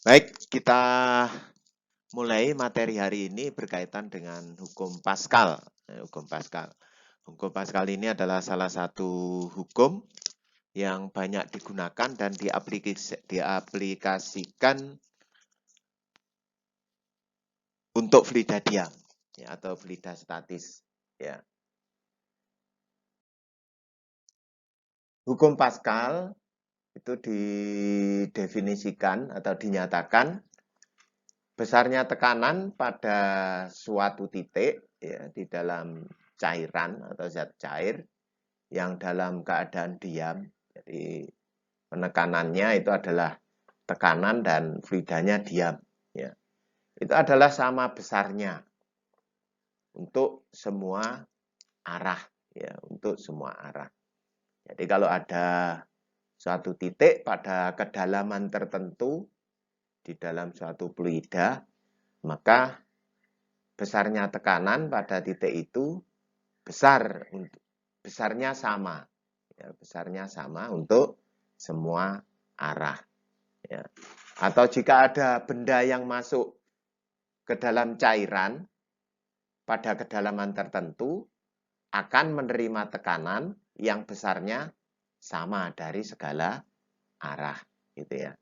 Baik, kita mulai materi hari ini berkaitan dengan hukum Pascal. Hukum Pascal. Hukum Pascal ini adalah salah satu hukum yang banyak digunakan dan diaplikasikan untuk fluida diam ya, atau fluida statis. Ya. Hukum Pascal itu didefinisikan atau dinyatakan besarnya tekanan pada suatu titik ya, di dalam cairan atau zat cair yang dalam keadaan diam. Jadi penekanannya itu adalah tekanan dan fluidanya diam. Ya. Itu adalah sama besarnya untuk semua arah. Ya, untuk semua arah. Jadi kalau ada suatu titik pada kedalaman tertentu di dalam suatu fluida, maka besarnya tekanan pada titik itu besarnya sama. Ya, besarnya sama untuk semua arah. Ya. Atau jika ada benda yang masuk ke dalam cairan pada kedalaman tertentu, akan menerima tekanan yang besarnya sama dari segala arah. Gitu ya.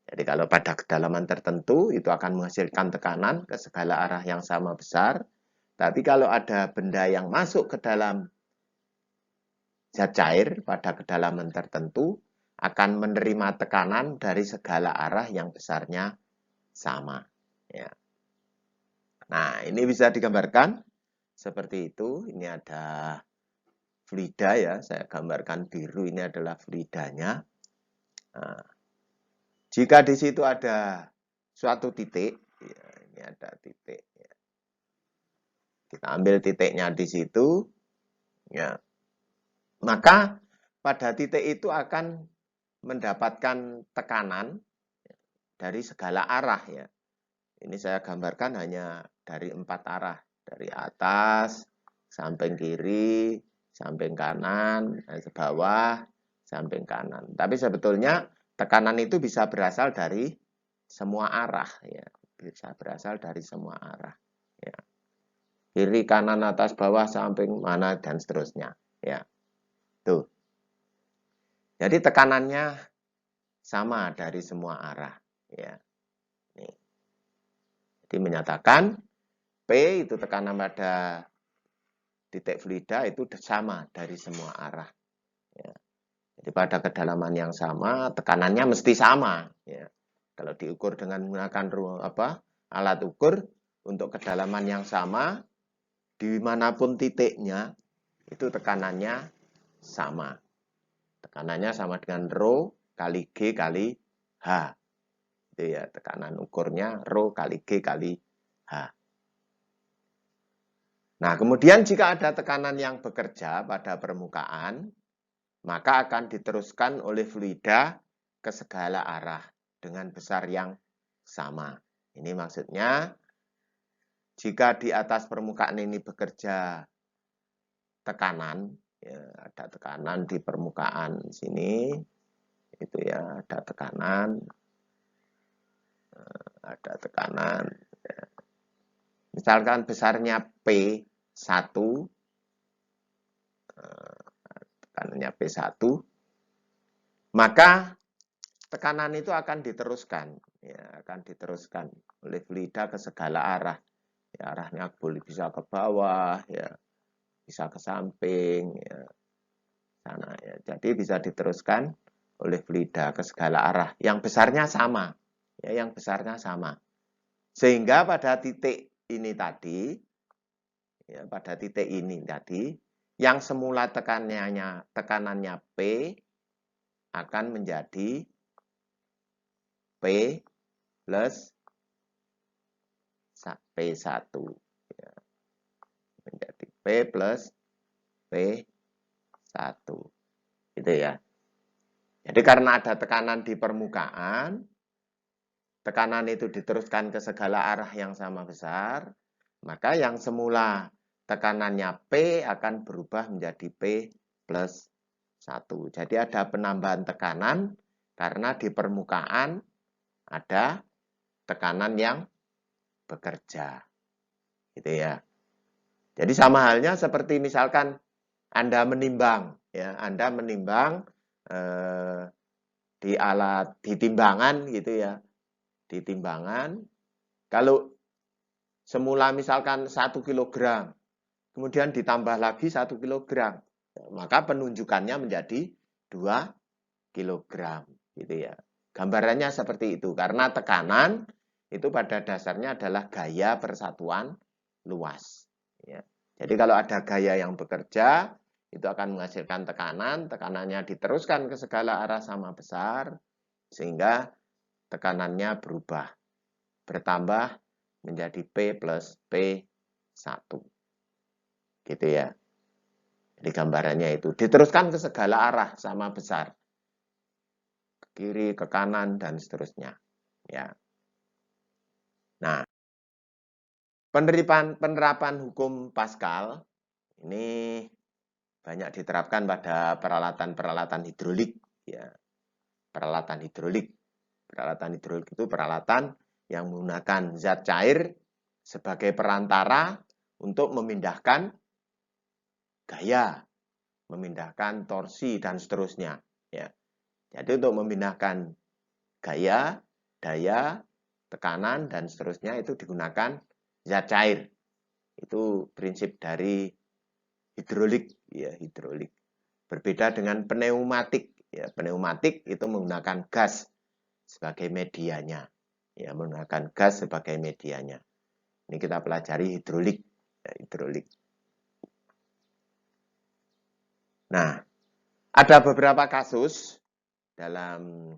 Jadi kalau pada kedalaman tertentu itu akan menghasilkan tekanan ke segala arah yang sama besar. Tapi kalau ada benda yang masuk ke dalam zat cair pada kedalaman tertentu akan menerima tekanan dari segala arah yang besarnya sama. Ya. Nah, ini bisa digambarkan seperti itu. Ini ada fluida ya, saya gambarkan biru ini adalah fluidanya. Nah, jika di situ ada suatu titik, ya, ini ada titik. Ya. Kita ambil titiknya di situ, ya. Maka pada titik itu akan mendapatkan tekanan dari segala arah ya. Ini saya gambarkan hanya dari 4 arah, dari atas, samping kiri, samping kanan, ke bawah, samping kanan. Tapi sebetulnya tekanan itu bisa berasal dari semua arah ya, bisa berasal dari semua arah ya. Kiri, kanan, atas, bawah, samping, mana dan seterusnya ya. Tuh. Jadi tekanannya sama dari semua arah ya. Nih. Jadi menyatakan P itu tekanan pada titik fluida itu sama dari semua arah. Ya. Jadi pada kedalaman yang sama, tekanannya mesti sama. Ya. Kalau diukur dengan menggunakan alat ukur untuk kedalaman yang sama, dimanapun titiknya, itu tekanannya sama. Tekanannya sama dengan rho kali G kali H. Itu ya, tekanan ukurnya rho kali G kali H. Nah, kemudian jika ada tekanan yang bekerja pada permukaan, maka akan diteruskan oleh fluida ke segala arah dengan besar yang sama. Ini maksudnya, jika di atas permukaan ini bekerja tekanan, ya, ada tekanan di permukaan sini, itu ya, ada tekanan, ya. Misalkan besarnya P1, tekanannya P1, maka tekanan itu akan diteruskan, ya, akan diteruskan oleh fluida ke segala arah. Ya, arahnya boleh bisa ke bawah, ya, bisa ke samping, ya, sana ya. Jadi bisa diteruskan oleh fluida ke segala arah yang besarnya sama, ya, yang besarnya sama. Sehingga pada titik ini tadi, ya, pada titik ini tadi, yang semula tekanannya P akan menjadi P plus P1. Ya. Menjadi P plus P1. Gitu ya. Jadi karena ada tekanan di permukaan, tekanan itu diteruskan ke segala arah yang sama besar, maka yang semula tekanannya P akan berubah menjadi P plus 1. Jadi ada penambahan tekanan karena di permukaan ada tekanan yang bekerja. Gitu ya. Jadi sama halnya seperti misalkan Anda menimbang, ya, Anda menimbang di alat di timbangan gitu ya. Di timbangan, kalau semula misalkan 1 kilogram, kemudian ditambah lagi 1 kilogram, maka penunjukannya menjadi 2 kilogram, gitu ya. Gambarannya seperti itu, karena tekanan itu pada dasarnya adalah gaya persatuan luas. Ya. Jadi kalau ada gaya yang bekerja, itu akan menghasilkan tekanan, tekanannya diteruskan ke segala arah sama besar, sehingga tekanannya berubah, bertambah menjadi P plus P1. Gitu ya. Jadi gambarannya itu diteruskan ke segala arah sama besar. Ke kiri, ke kanan, dan seterusnya. Ya. Nah, penerapan hukum Pascal ini banyak diterapkan pada peralatan-peralatan hidrolik. Ya. Peralatan hidrolik. Peralatan hidrolik itu peralatan yang menggunakan zat cair sebagai perantara untuk memindahkan gaya, memindahkan torsi, dan seterusnya. Ya. Jadi untuk memindahkan gaya, daya, tekanan, dan seterusnya itu digunakan zat cair. Itu prinsip dari hidrolik, ya, hidrolik. Berbeda dengan pneumatik. Ya, pneumatik itu menggunakan gas sebagai medianya. Ya, menggunakan gas sebagai medianya. Ini kita pelajari hidrolik. Ya, hidrolik. Nah, ada beberapa kasus dalam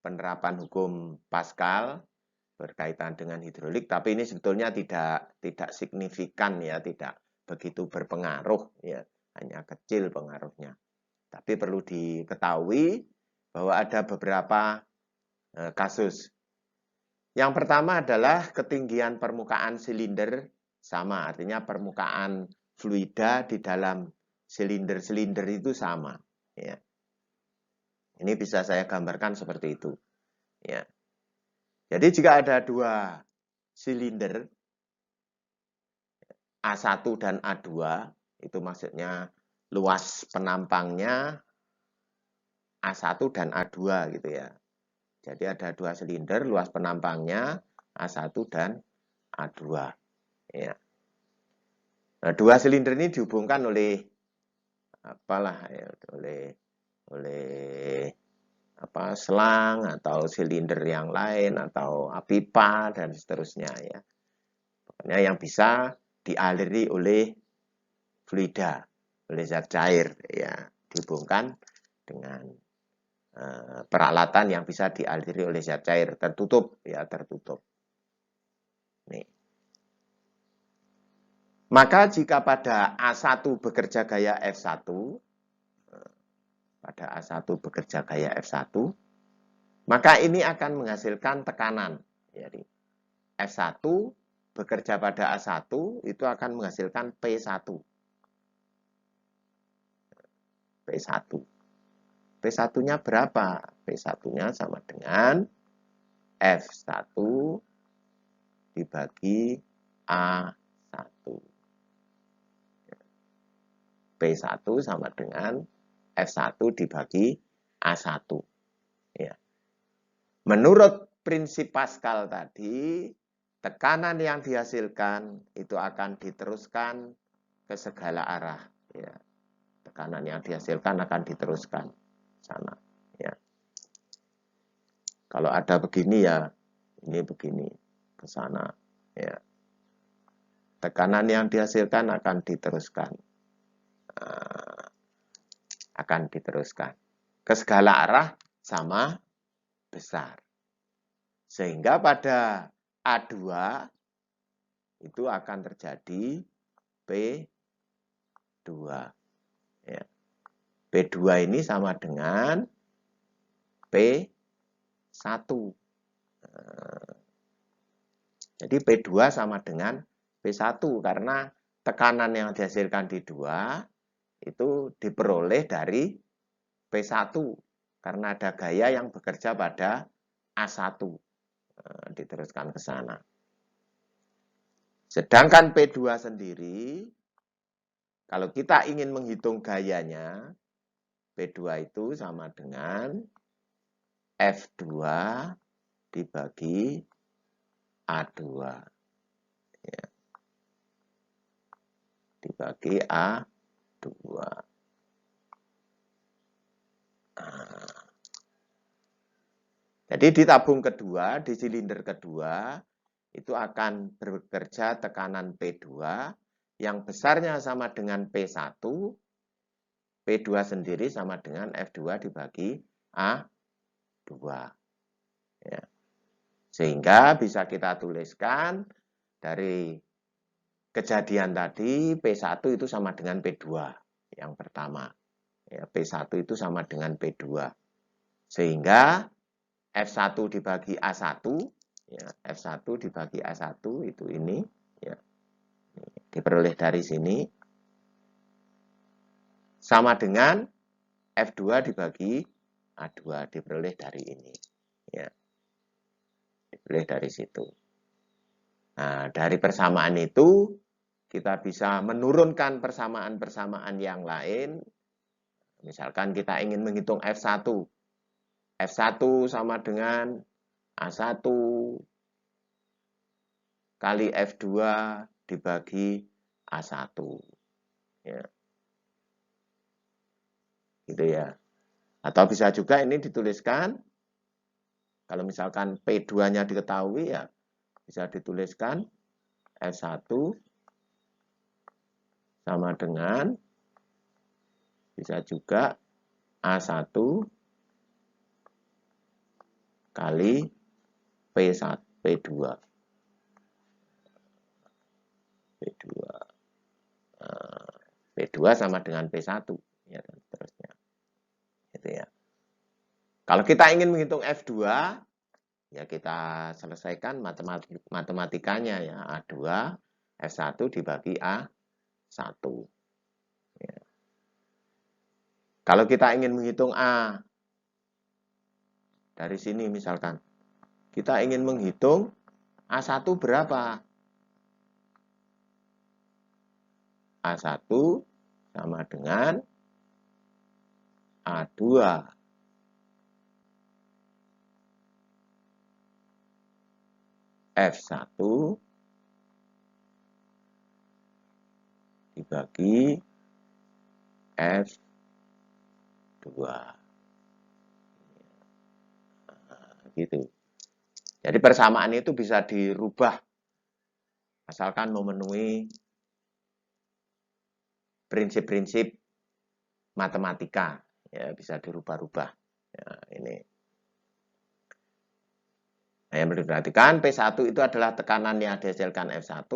penerapan hukum Pascal berkaitan dengan hidrolik, tapi ini sebetulnya tidak signifikan ya, tidak begitu berpengaruh ya, hanya kecil pengaruhnya. Tapi perlu diketahui bahwa ada beberapa kasus. Yang pertama adalah ketinggian permukaan silinder sama, artinya permukaan fluida di dalam silinder-silinder itu sama. Ya. Ini bisa saya gambarkan seperti itu. Ya. Jadi jika ada dua silinder A1 dan A2, itu maksudnya luas penampangnya A1 dan A2 gitu ya. Jadi ada dua silinder, luas penampangnya A1 dan A2. Ya. Nah, dua silinder ini dihubungkan oleh apalah ya, oleh apa selang atau silinder yang lain atau pipa dan seterusnya ya. Pokoknya yang bisa dialiri oleh fluida, oleh zat cair ya, dihubungkan dengan peralatan yang bisa dialiri oleh zat cair, tertutup ya, tertutup. Nih. Maka jika pada A1 bekerja gaya F1, pada A1 bekerja gaya F1, maka ini akan menghasilkan tekanan. Jadi F1 bekerja pada A1 itu akan menghasilkan P1. P1. P1-nya berapa? P1-nya sama dengan F1 dibagi A1. P1 sama dengan F1 dibagi A1. Ya. Menurut prinsip Pascal tadi, tekanan yang dihasilkan itu akan diteruskan ke segala arah. Ya. Tekanan yang dihasilkan akan diteruskan sana. Ya. Kalau ada begini ya, ini begini ke sana. Ya. Tekanan yang dihasilkan akan diteruskan. Akan diteruskan ke segala arah sama besar. Sehingga pada A2 itu akan terjadi P2. Ya. P2 ini sama dengan P1. Jadi P2 sama dengan P1 karena tekanan yang dihasilkan di 2 itu diperoleh dari P1 karena ada gaya yang bekerja pada A1. Diteruskan ke sana. Sedangkan P2 sendiri, kalau kita ingin menghitung gayanya, P2 itu sama dengan F2 dibagi A2. Ya. Dibagi A2. Nah. Jadi di tabung kedua, di silinder kedua, itu akan bekerja tekanan P2 yang besarnya sama dengan P1, P2 sendiri sama dengan F2 dibagi A2. Ya. Sehingga bisa kita tuliskan dari kejadian tadi, P1 itu sama dengan P2 yang pertama. Ya, P1 itu sama dengan P2. Sehingga F1 dibagi A1, ya, F1 dibagi A1 itu ini, ya, diperoleh dari sini, sama dengan F2 dibagi A2, diperoleh dari ini. Ya, diperoleh dari situ. Nah, dari persamaan itu, kita bisa menurunkan persamaan-persamaan yang lain. Misalkan kita ingin menghitung F1. F1 sama dengan A1 kali F2 dibagi A1. Ya. Gitu ya. Atau bisa juga ini dituliskan, kalau misalkan P2-nya diketahui ya, bisa dituliskan F1 sama dengan, bisa juga A1 kali P1, P2. P2 sama dengan P1, ya, dan seterusnya. Gitu ya. Kalau kita ingin menghitung F2, ya kita selesaikan matematikanya ya. A2, F1 dibagi A1. Ya. Kalau kita ingin menghitung A, dari sini misalkan, kita ingin menghitung A1 berapa? A1 sama dengan A2. F1 dibagi F2. Gitu. Jadi persamaan itu bisa dirubah asalkan memenuhi prinsip-prinsip matematika, ya bisa dirubah-rubah. Ya, ini. Nah, yang perlu diperhatikan, P1 itu adalah tekanan yang dihasilkan F1,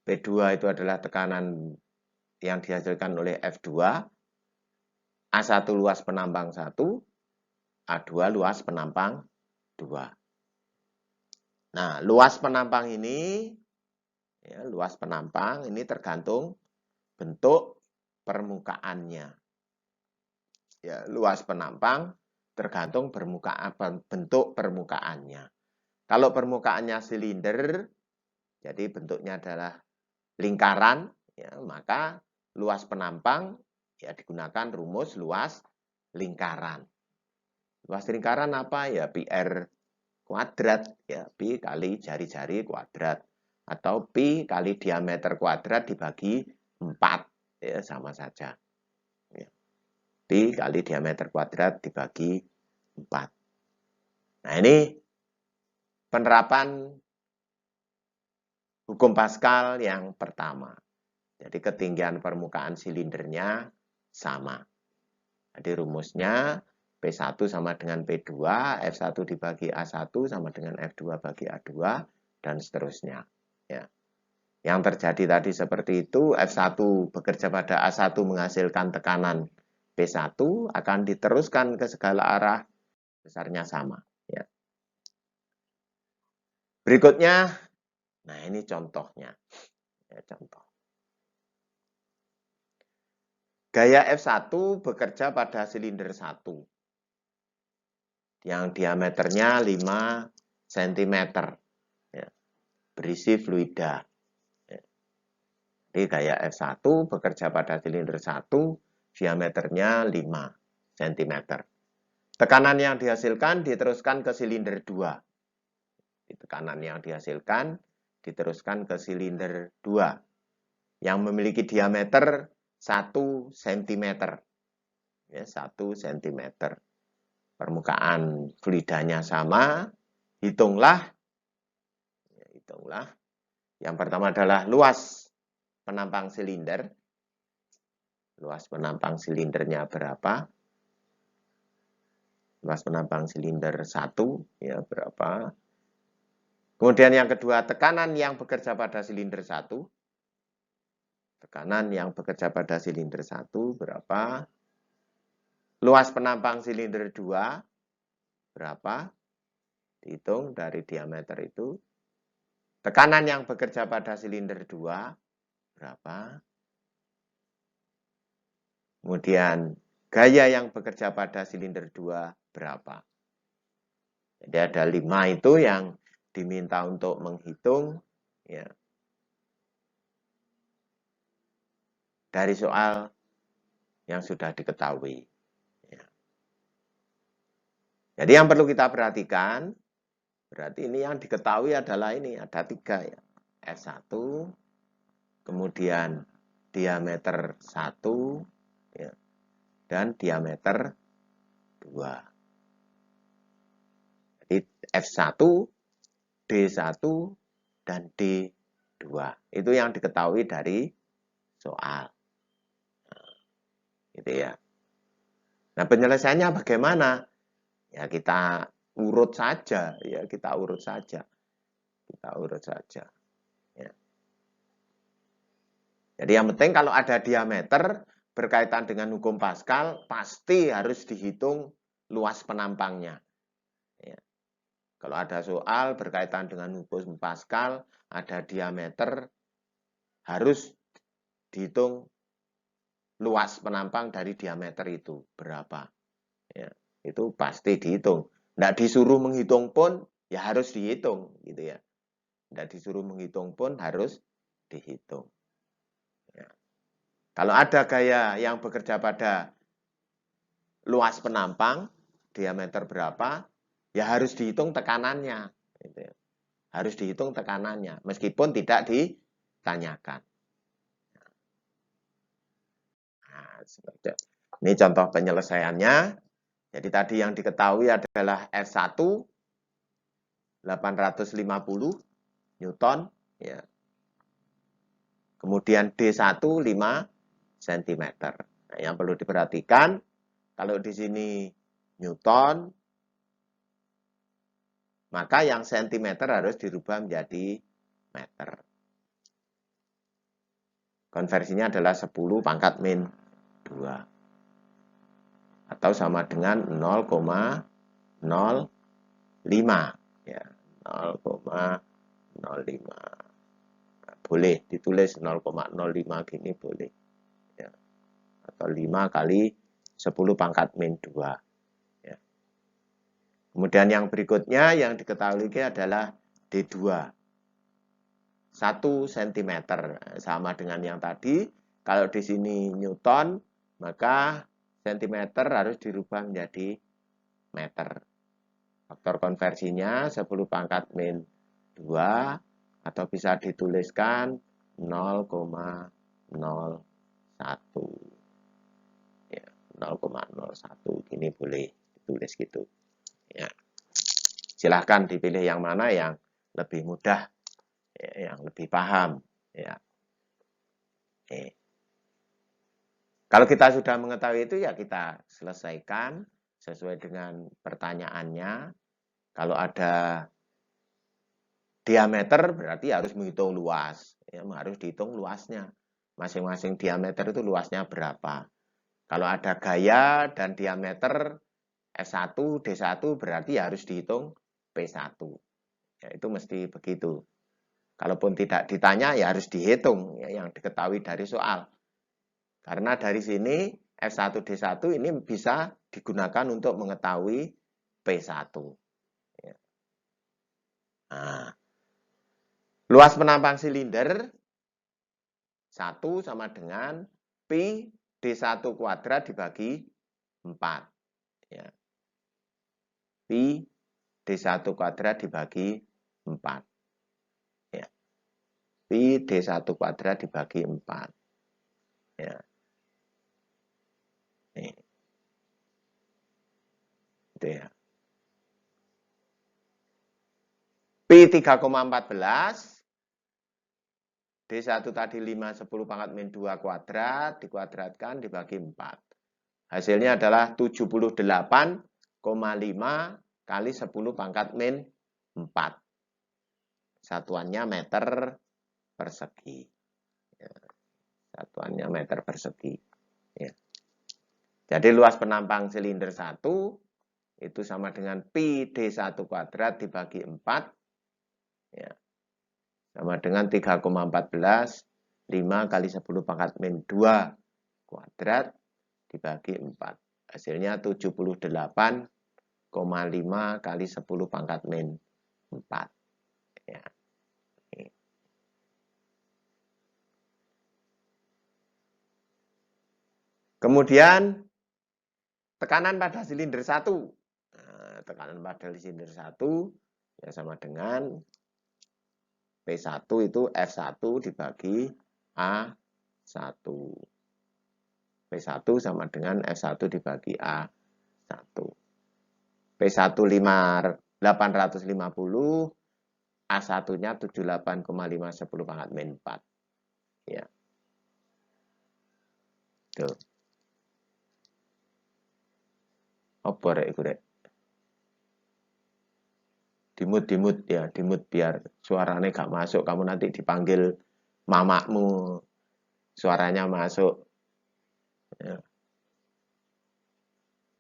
P2 itu adalah tekanan yang dihasilkan oleh F2, A1 luas penampang 1, A2 luas penampang 2. Nah, luas penampang ini, ya, luas penampang ini tergantung bentuk permukaannya. Ya, luas penampang tergantung bentuk permukaannya. Kalau permukaannya silinder, jadi bentuknya adalah lingkaran, ya, maka luas penampang ya digunakan rumus luas lingkaran. Luas lingkaran apa? Ya pi R kuadrat, ya pi kali jari-jari kuadrat, atau pi kali diameter kuadrat dibagi 4, ya sama saja. Ya. Pi kali diameter kuadrat dibagi 4. Nah, ini penerapan hukum Pascal yang pertama. Jadi ketinggian permukaan silindernya sama. Jadi rumusnya P1 sama dengan P2, F1 dibagi A1 sama dengan F2 bagi A2, dan seterusnya. Ya. Yang terjadi tadi seperti itu, F1 bekerja pada A1 menghasilkan tekanan P1, akan diteruskan ke segala arah, besarnya sama. Ya. Berikutnya, nah ini contohnya. Ya, contoh. Gaya F1 bekerja pada silinder 1 yang diameternya 5 cm. Ya, berisi fluida. Ya. Jadi gaya F1 bekerja pada silinder 1, diameternya 5 cm. Tekanan yang dihasilkan diteruskan ke silinder 2. Tekanan yang dihasilkan diteruskan ke silinder 2 yang memiliki diameter 1 cm. Ya, 1 cm. Permukaan fluidanya sama. Hitunglah. Yang pertama adalah luas penampang silinder. Luas penampang silindernya berapa? Luas penampang silinder 1 ya berapa? Kemudian yang kedua, tekanan yang bekerja pada silinder 1. Tekanan yang bekerja pada silinder 1 berapa? Luas penampang silinder 2 berapa? Dihitung dari diameter itu. Tekanan yang bekerja pada silinder 2 berapa? Kemudian gaya yang bekerja pada silinder 2 berapa? Jadi ada 5 itu yang diminta untuk menghitung ya, dari soal yang sudah diketahui. Ya. Jadi yang perlu kita perhatikan, berarti ini yang diketahui adalah ini, ada 3 ya. F1, kemudian diameter 1, ya, dan diameter 2. Jadi F1, D1, dan D2. Itu yang diketahui dari soal. Gitu ya. Nah, penyelesaiannya bagaimana? Ya kita urut saja, ya kita urut saja. Ya. Jadi yang penting kalau ada diameter berkaitan dengan hukum Pascal, pasti harus dihitung luas penampangnya. Ya. Kalau ada soal berkaitan dengan hukum Pascal, ada diameter, harus dihitung luas penampang dari diameter itu berapa. Ya, itu pasti dihitung. Nggak disuruh menghitung pun, ya harus dihitung, gitu ya. Nggak disuruh menghitung pun harus dihitung. Ya. Kalau ada gaya yang bekerja pada luas penampang, diameter berapa, ya harus dihitung tekanannya. Gitu ya. Harus dihitung tekanannya, meskipun tidak ditanyakan. Nah, ini contoh penyelesaiannya. Jadi tadi yang diketahui adalah F1 850 Newton, ya. Kemudian D1 5 cm. Nah, yang perlu diperhatikan, kalau di sini Newton, maka yang cm harus dirubah menjadi meter. Konversinya adalah 10 pangkat min 2. Atau sama dengan 0,05. Ya, 0,05. Boleh ditulis 0,05 gini boleh. Ya. Atau 5 kali 10 pangkat min 2. Ya. Kemudian yang berikutnya yang diketahui adalah D2. 1 cm. Sama dengan yang tadi. Kalau di sini Newton, maka cm harus dirubah menjadi meter. Faktor konversinya 10 pangkat min 2 atau bisa dituliskan 0,01. Ya, 0,01 gini boleh ditulis gitu. Ya. Silahkan dipilih yang mana yang lebih mudah, ya, yang lebih paham. Ya. Oke. Kalau kita sudah mengetahui itu ya kita selesaikan sesuai dengan pertanyaannya. Kalau ada diameter berarti harus menghitung luas. Ya, harus dihitung luasnya. Masing-masing diameter itu luasnya berapa. Kalau ada gaya dan diameter S1, D1 berarti harus dihitung P1. Ya, itu mesti begitu. Kalaupun tidak ditanya ya harus dihitung ya, yang diketahui dari soal. Karena dari sini F1, D1 ini bisa digunakan untuk mengetahui P1. Ya. Luas penampang silinder 1 sama dengan pi D1 kuadrat dibagi 4. Ya. Pi D1 kuadrat dibagi 4. Ya. Pi D1 kuadrat dibagi 4. Ya. Nih. Itu ya. Pi 3,14. D1 tadi 5, 10 pangkat min 2 kuadrat, dikuadratkan dibagi 4. Hasilnya adalah 78,5 kali 10 pangkat min 4. Satuannya meter persegi. Ya. Satuannya meter persegi. Ya. Jadi luas penampang silinder 1 itu sama dengan pi D1 kuadrat dibagi 4. Ya. Sama dengan 3,14. 5 kali 10 pangkat min 2 kuadrat dibagi 4. Hasilnya 78,5 kali 10 pangkat min 4. Ya. Kemudian tekanan pada silinder 1. Nah, tekanan pada silinder 1 ya sama dengan P1 itu F1 dibagi A1. P1 sama dengan F1 dibagi A1. P1 850, A1-nya 78,5 10 pangkat min 4. Ya. Tuh. Apa rek iku rek? Dimut ya, dimut biar suaranya gak masuk. Kamu nanti dipanggil mamakmu, suaranya masuk. Ya,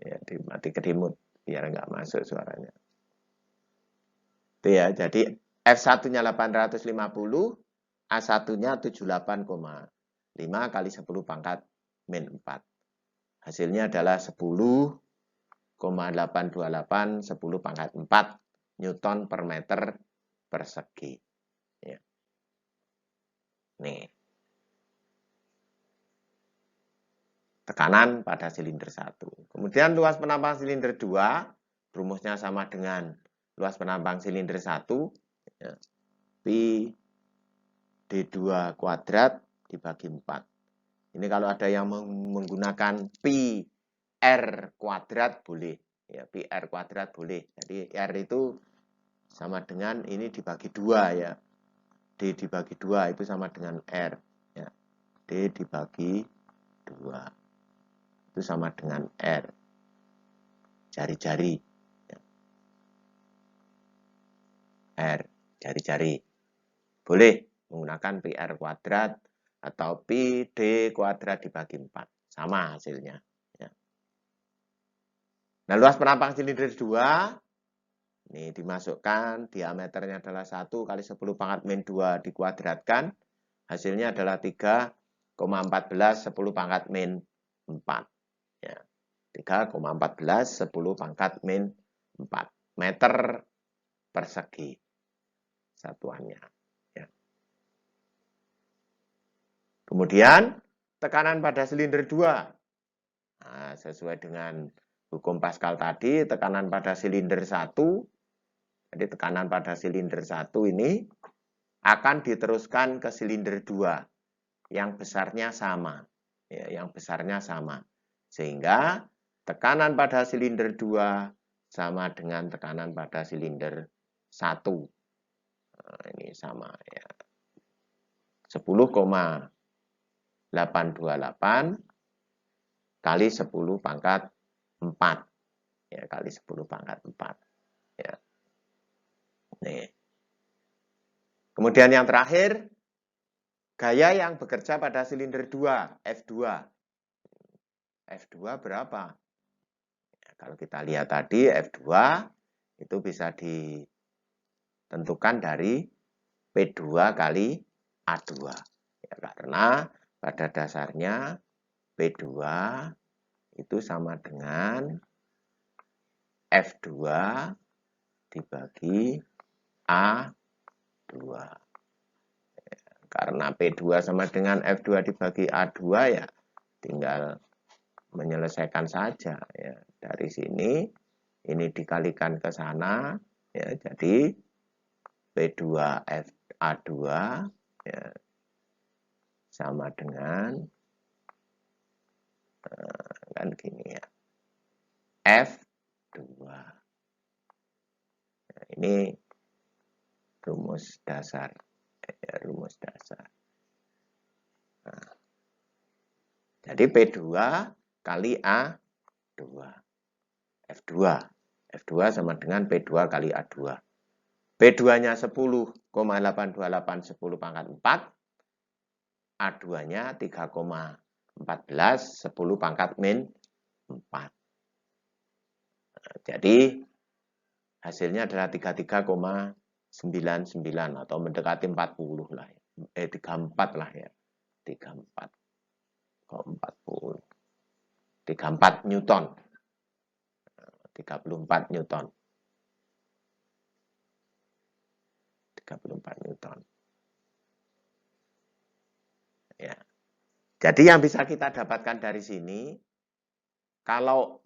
ya mati kedimut biar nggak masuk suaranya. Itu ya, jadi F1-nya 850, A1-nya 78,5 kali 10 pangkat min 4. Hasilnya adalah 10,828 10 pangkat 4 Newton per meter persegi. Ya. Nih. Tekanan pada silinder 1. Kemudian luas penampang silinder 2, rumusnya sama dengan luas penampang silinder 1, ya, pi D2 kuadrat dibagi 4. Ini kalau ada yang menggunakan pi R kuadrat boleh. Ya, pi R kuadrat boleh. Jadi R itu sama dengan ini dibagi 2 ya. D dibagi 2 itu sama dengan R. Ya. D dibagi 2. Itu sama dengan R. Jari-jari. Ya. R. Jari-jari. Boleh menggunakan pi R kuadrat atau pi D kuadrat dibagi 4. Sama hasilnya. Ya. Nah, luas penampang silinder 2. Ini dimasukkan, diameternya adalah 1 kali 10 pangkat min 2 dikuadratkan. Hasilnya adalah 3,14 10 pangkat min 4. Ya. 3,14 10 pangkat min 4 meter persegi satuannya. Ya. Kemudian tekanan pada silinder 2. Nah, sesuai dengan hukum Pascal tadi, tekanan pada silinder 1. Jadi tekanan pada silinder 1 ini akan diteruskan ke silinder 2 yang besarnya sama. Ya, yang besarnya sama. Sehingga tekanan pada silinder 2 sama dengan tekanan pada silinder 1. Nah, ini sama ya. 10,828 kali 10 pangkat 4. Ya, kali 10 pangkat 4. Ya. Nih. Kemudian yang terakhir, gaya yang bekerja pada silinder 2, F2. F2 berapa? Ya, kalau kita lihat tadi, F2 itu bisa ditentukan dari P2 kali A2. Ya, karena pada dasarnya P2 itu sama dengan F2 dibagi A2. karena P2 sama dengan F2 dibagi A2 ya tinggal menyelesaikan saja ya. Dari sini ini dikalikan ke sana ya, jadi P2F A2 ya, sama dengan kan gini ya, F2. Nah, ini rumus dasar ya, rumus dasar. Nah, jadi P2 kali A2 F2 F2 sama dengan P2 kali A2. P2-nya 10,828 10 pangkat 4, A2-nya 3,14 10 pangkat min 4. Nah, jadi hasilnya adalah 33,99 atau mendekati 40 lah ya. 34 lah ya. 34,40. 34 Newton. 34 Newton. 34 Newton. Ya. Jadi yang bisa kita dapatkan dari sini, kalau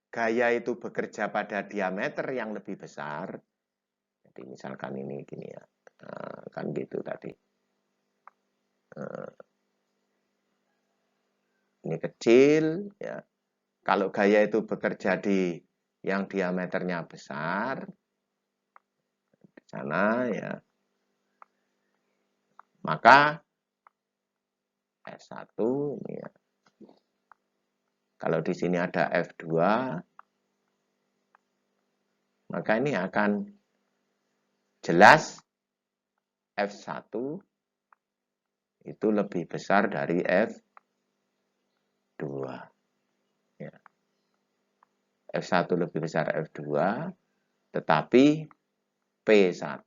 gaya itu bekerja pada diameter yang lebih besar, jadi misalkan ini gini ya, kan gitu tadi. Ini kecil, ya. Kalau gaya itu bekerja di yang diameternya besar, di sana ya, maka F1 ini ya. Kalau di sini ada F2, maka ini akan jelas F1 itu lebih besar dari F2. Ya. F1 lebih besar F2, tetapi P1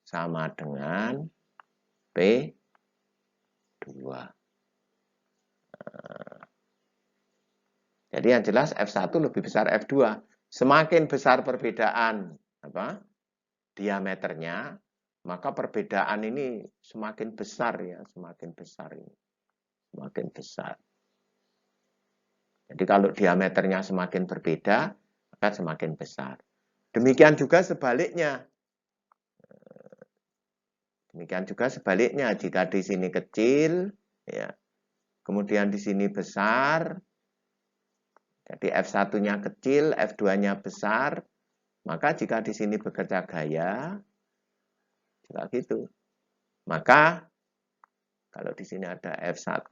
sama dengan P2. Jadi yang jelas F1 lebih besar F2. Semakin besar perbedaan diameternya, maka perbedaan ini semakin besar ya, semakin besar ini. Semakin besar. Jadi kalau diameternya semakin berbeda, maka semakin besar. Demikian juga sebaliknya. Demikian juga sebaliknya, jika di sini kecil, ya, kemudian di sini besar, jadi F1-nya kecil, F2-nya besar, maka jika di sini bekerja gaya, juga gitu. Maka kalau di sini ada F1,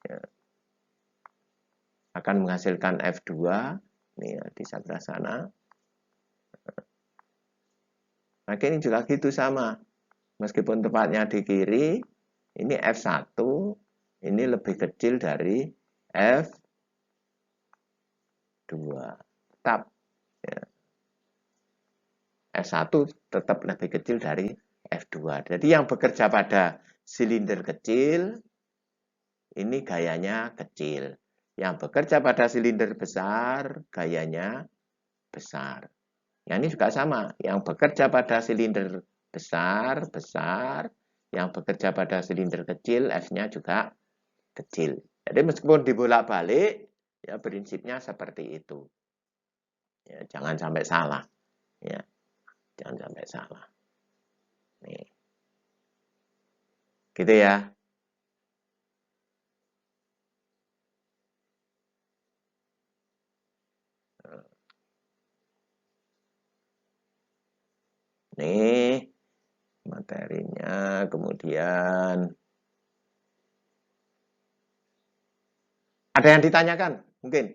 ya, akan menghasilkan F2, ini ya, di sebelah sana. Maka ini juga gitu sama. Meskipun tempatnya di kiri, ini F1, ini lebih kecil dari F2. Tetap. Ya. F1 tetap lebih kecil dari F2. Jadi yang bekerja pada silinder kecil, ini gayanya kecil. Yang bekerja pada silinder besar, gayanya besar. Yang ini juga sama. Yang bekerja pada silinder besar, besar. Yang bekerja pada silinder kecil, F-nya juga kecil. Jadi meskipun dibolak-balik, ya prinsipnya seperti itu. Ya, jangan sampai salah. Ya, jangan sampai salah. Nih. Gitu ya. Nih materinya, kemudian ada yang ditanyakan mungkin?